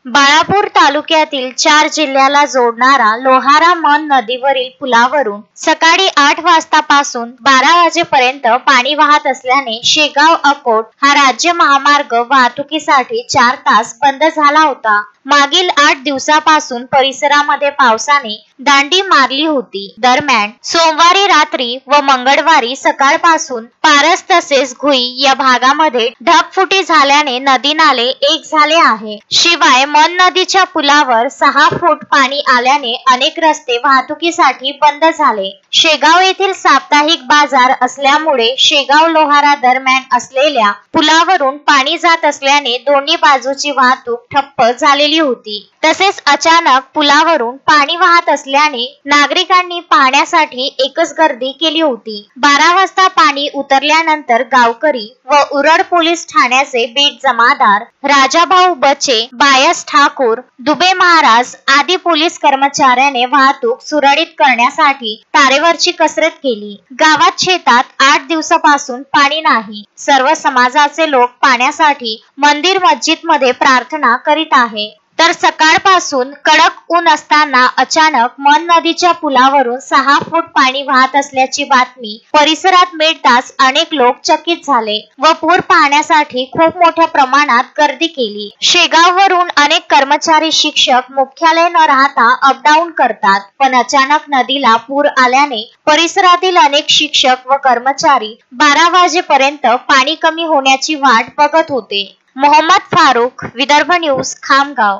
बाळापूर तालुक्यातील 4 जिल्ह्याला जोडणारा लोहारा मन नदीवरील पुलावरून सकाळी 8 वाजतापासून 12 वाजेपर्यंत पाणी वाहत असल्याने शेगाव अकोट हा राज्य महामार्ग वाहतुकीसाठी 4 तास बंद झाला होता। मागील 8 दिवसापासून परिसरामध्ये पावसाने दांडी मारली होती। दरम्यान सोमवारी रात्री व मंगळवारी सकाळपासून पारस तसेच घुई या भागामध्ये ढगफुटी झाल्याने नदी नाले एक झाले आहे। शिवाय मन नदीच्या पुलावर 6 फूट पाणी आल्याने अनेक रस्ते वाहतुकीसाठी बंद झाले। शेगाव येथील साप्ताहिक बाजार असल्यामुळे शेगाव लोहारा दरम्यान असलेल्या पुलावरून पाणी जात असल्याने दोन्ही बाजूची वाहतूक ठप्प झालेली होती। तसेच अचानक पुलावरून पाणी वाहत असल्याने नागरिकांनी पाहण्यासाठी एकच गर्दी केली होती। 12 वाजता पाणी उतरल्यानंतर गावकरी व उरड पोलीस ठाण्याचे बीट जमादार राजाभाऊ बचे, बायस ठाकूर, दुबे महाराज आदी पोलीस कर्मचाऱ्याने वाहतूक सुरळीत करण्यासाठी तारेवरची कसरत केली। गावात शेतात 8 दिवसापासून पाणी नाही। सर्व समाजाचे लोक पाण्यासाठी मंदिर मस्जिद मध्ये प्रार्थना करीत आहे। तर सकाळपासून कडक ऊन असताना अचानक मन नदीच्या पुलावरून 6 फूट पाणी वाहत असल्याची बातमी परिसरात मिळताच अनेक लोक चकित झाले व पूर पाहण्यासाठी खूप मोठ्या प्रमाणात गर्दी केली। शेगाववरून अनेक कर्मचारी शिक्षक मुख्यालय न राहता अपडाऊन करतात, पण अचानक नदीला पूर आल्याने परिसरातील अनेक शिक्षक व कर्मचारी 12 वाजेपर्यंत पाणी कमी होण्याची वाट बघत होते। मोहम्मद फारूक, विदर्भ न्यूज, खामगाव।